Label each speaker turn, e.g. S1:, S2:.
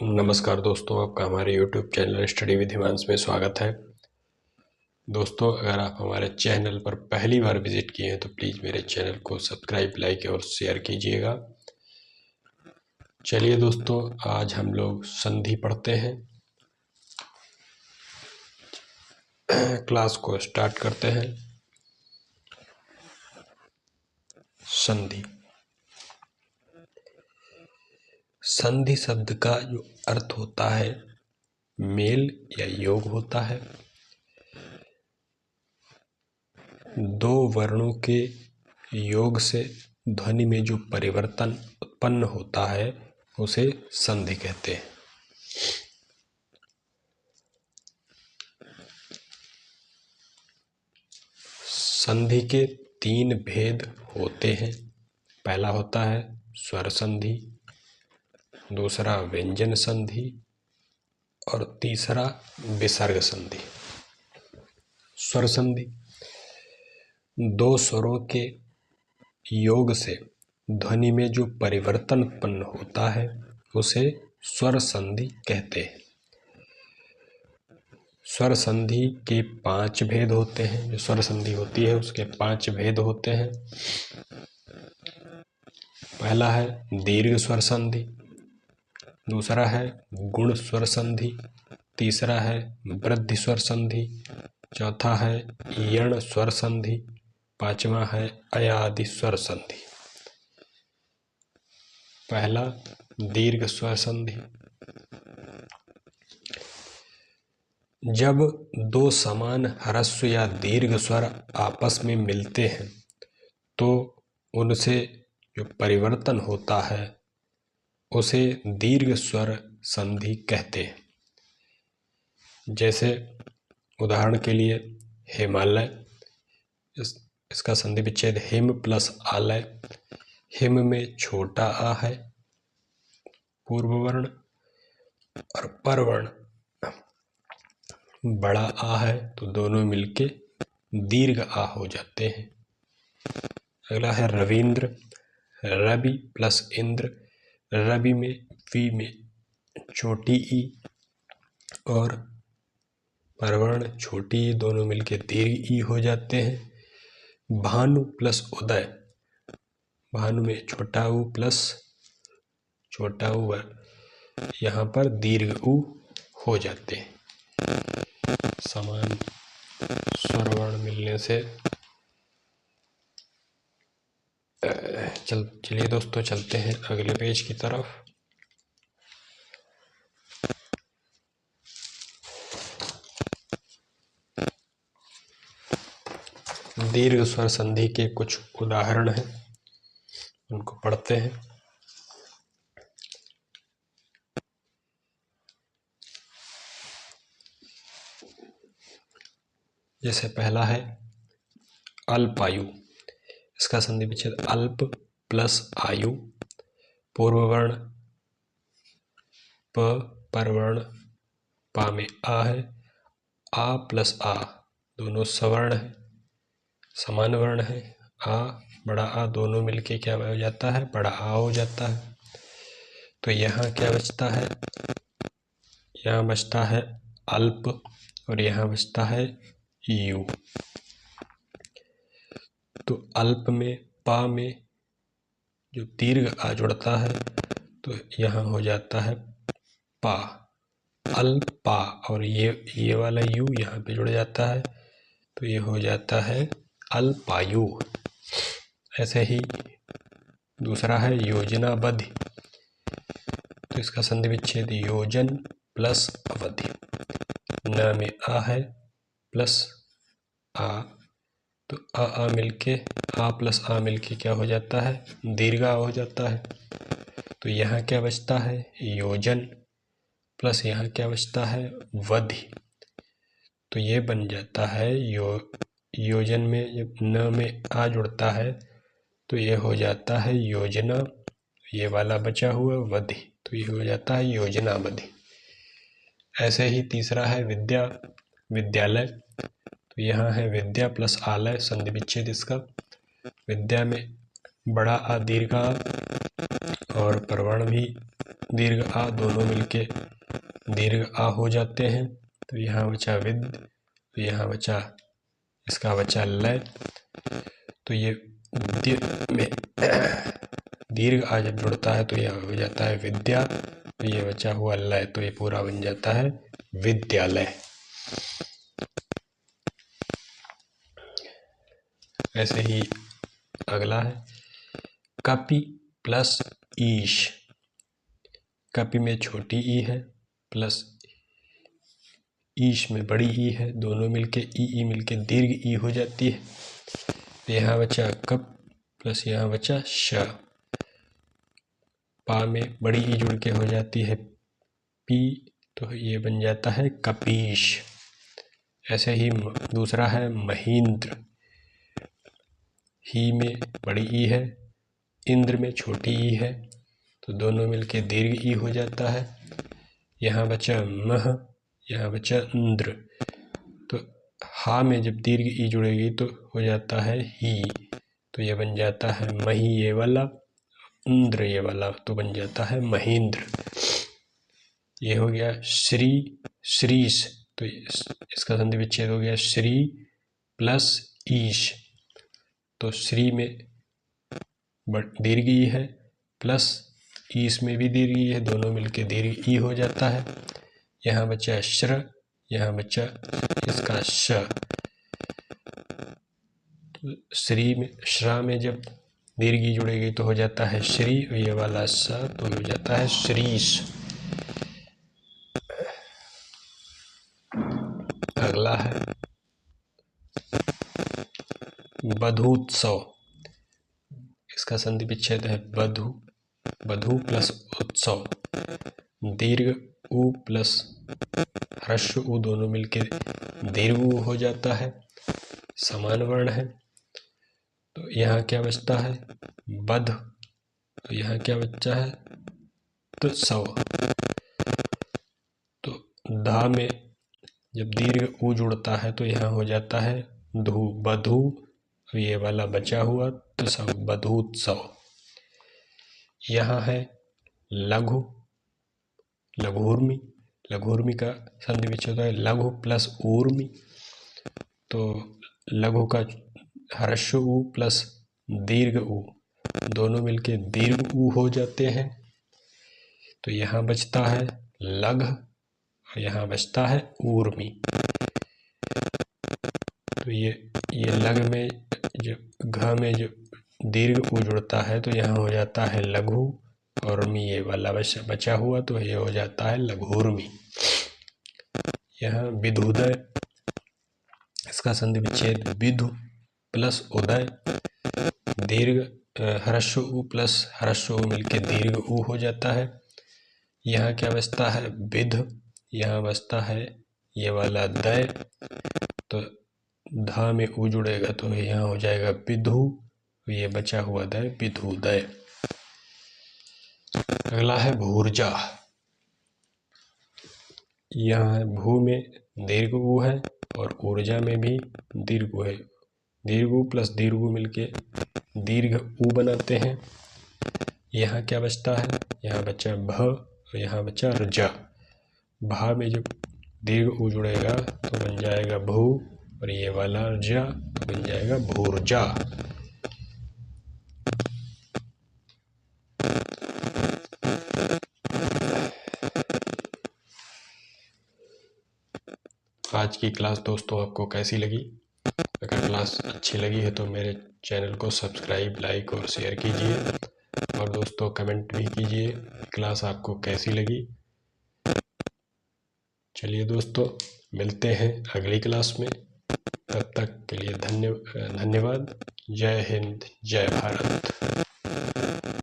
S1: नमस्कार दोस्तों, आपका हमारे YouTube channel study with Himansh में स्वागत है। दोस्तों, अगर आप हमारे चैनल पर पहली बार विजिट किए हैं तो प्लीज़ मेरे चैनल को सब्सक्राइब, लाइक और शेयर कीजिएगा। चलिए दोस्तों, आज हम लोग संधि पढ़ते हैं। क्लास को स्टार्ट करते हैं। संधि। संधि शब्द का जो अर्थ होता है मेल या योग होता है। दो वर्णों के योग से ध्वनि में जो परिवर्तन उत्पन्न होता है उसे संधि कहते हैं। संधि के तीन भेद होते हैं। पहला होता है स्वर संधि, दूसरा व्यंजन संधि और तीसरा विसर्ग संधि। स्वर संधि दो स्वरों के योग से ध्वनि में जो परिवर्तन उत्पन्न होता है उसे स्वर संधि कहते हैं। स्वर संधि के 5 भेद होते हैं। जो स्वर संधि होती है उसके 5 भेद होते हैं। पहला है दीर्घ स्वर संधि, दूसरा है गुण स्वर संधि, तीसरा है वृद्धि स्वर संधि, चौथा है यण स्वर संधि, पांचवा है अयादि स्वर संधि। पहला दीर्घ स्वर संधि। जब दो समान ह्रस्व या दीर्घ स्वर आपस में मिलते हैं तो उनसे जो परिवर्तन होता है उसे दीर्घ स्वर संधि कहते हैं। जैसे उदाहरण के लिए हिमालय, इसका संधि विच्छेद हिम प्लस आलय। हिम में छोटा आ है पूर्व वर्ण और पर वर्ण बड़ा आ है, तो दोनों मिलके दीर्घ आ हो जाते हैं। अगला है रविंद्र, रवि प्लस इंद्र। रवि में वी में छोटी ई और परवर्ण छोटी ई दोनों मिलके दीर्घ ई हो जाते हैं। भानु प्लस उदय, भानु में छोटा ऊ प्लस छोटा ऊ, यहाँ पर दीर्घ ऊ हो जाते हैं। समान स्वरवर्ण मिलने से चलिए दोस्तों चलते हैं अगले पेज की तरफ। दीर्घ स्वर संधि के कुछ उदाहरण हैं, उनको पढ़ते हैं। जैसे पहला है अल्पायु, इसका संधि विच्छेद अल्प प्लस आयु। पूर्व वर्ण प, परवर्ण पा में आ है। आ प्लस आ दोनों सवर्ण है, समान वर्ण है। आ बड़ा आ दोनों मिलके क्या हो जाता है, बड़ा आ हो जाता है। तो यहाँ क्या बचता है, यहाँ बचता है अल्प और यहाँ बचता है यू। तो अल्प में पा में जो दीर्घ आ जुड़ता है तो यहाँ हो जाता है पा, अल्पा, और ये वाला यू यहाँ पे जुड़ जाता है तो ये हो जाता है अल्पायु। ऐसे ही दूसरा है योजनाबद्ध, तो इसका संधि विच्छेद योजन प्लस अवधि। न में आ है प्लस आ, तो आ मिलके आ प्लस आ मिलके क्या हो जाता है, दीर्घा हो जाता है। तो यहाँ क्या बचता है, योजन प्लस यहाँ क्या बचता है, वधि। तो ये बन जाता है योजन में जब न में आ जुड़ता है तो ये हो जाता है योजना, ये वाला बचा हुआ वधि, तो ये हो जाता है योजनाबद्धि। ऐसे ही तीसरा है विद्या, विद्यालय, तो यहाँ है विद्या प्लस आलय, संधि विच्छेद इसका। विद्या में बड़ा आ दीर्घ आ और और प्रवर्ण भी दीर्घ आ दोनों मिलके दीर्घ आ हो जाते हैं। तो यहाँ बचा विद, तो यहाँ बचा इसका बचा लय। तो ये में दीर्घ आ जब जुड़ता है तो यह हो जाता है विद्या, तो ये बचा हुआ लय, तो ये पूरा बन जाता है विद्यालय। ऐसे ही अगला है कपि प्लस ईश। कपि में छोटी ई है प्लस ईश में बड़ी ई है, दोनों मिलके ई मिलके दीर्घ ई हो जाती है। यहाँ बचा कप प्लस यहाँ बचा श। पा में बड़ी ई जुड़ के हो जाती है पी, तो ये बन जाता है कपीश। ऐसे ही दूसरा है महींद्र। ही में बड़ी ई है, इंद्र में छोटी ई है, तो दोनों मिलके दीर्घ ई हो जाता है। यहाँ बचा मह, यहाँ बचा इंद्र, तो हा में जब दीर्घ ई जुड़ेगी तो हो जाता है ही, तो ये बन जाता है मही ये वाला, इंद्र ये वाला, तो बन जाता है महेंद्र। ये हो गया श्री श्रीश, तो इसका संधि विच्छेद हो गया श्री प्लस ईश। तो श्री में दीर्घ ई है प्लस ईश में भी दीर्घ ई है, दोनों मिलके दीर्घ ई हो जाता है। यहाँ बचा श्र, यहाँ बचा इसका श। तो श्री में श्रा में जब दीर्घ ई जुड़ेगी तो हो जाता है श्री, और ये वाला स तो हो जाता है श्रीश। अगला है बधूत्सव। इसका संधि विच्छेद है बधु, बधु प्लस उत्सव। दीर्घ उ प्लस ह्रस्व उ दोनों मिलके दीर्घ उ हो जाता है, समान वर्ण है। तो यहाँ क्या बचता है बध, तो यहाँ क्या बच्चा है तो सव। तो धा में जब दीर्घ उ जुड़ता है तो यहाँ हो जाता है धू बधू, ये वाला बचा हुआ तो सब बधूत्सव। यहाँ है लघु लघुर्मी। लघुर्मी का संधि विच्छेद है लघु प्लस ऊर्मी, तो लघु का ह्रस्व उ प्लस दीर्घ उ दोनों मिलके दीर्घ उ हो जाते हैं। तो यहाँ बचता है लघ और यहाँ बचता है ऊर्मी। तो ये लघ में जो घ में जो दीर्घ उ जुड़ता है तो यहाँ हो जाता है लघु, और मी ये वाला बचा हुआ तो ये हो जाता है लघुर्मी। यहाँ विधुदय, इसका संधि विच्छेद विधु प्लस उदय। दीर्घ ह्रस्व उ प्लस ह्रस्व उ मिलके दीर्घ उ हो जाता है। यहाँ क्या बचता है विध, यहाँ बचता है ये वाला दय, तो धा में उ जुड़ेगा तो यहाँ हो जाएगा विधु, ये बचा हुआ दय विधुदय। अगला है भूर्जा। यहाँ है भू में दीर्घ उ है और ऊर्जा में भी दीर्घ उ है। दीर्घ उ प्लस दीर्घ उ मिलके दीर्घ उ बनाते हैं। यहाँ क्या बचता है, यहाँ बचा भ और यहाँ बचा रजा। भा में जब दीर्घ उ जुड़ेगा तो बन जाएगा भू, और ये वाला रजा तो बन जाएगा भूर्जा। आज की क्लास दोस्तों आपको कैसी लगी? अगर क्लास अच्छी लगी है तो मेरे चैनल को सब्सक्राइब, लाइक और शेयर कीजिए, और दोस्तों कमेंट भी कीजिए क्लास आपको कैसी लगी। चलिए दोस्तों, मिलते हैं अगली क्लास में। तब तक के लिए धन्यवाद। जय हिंद, जय भारत।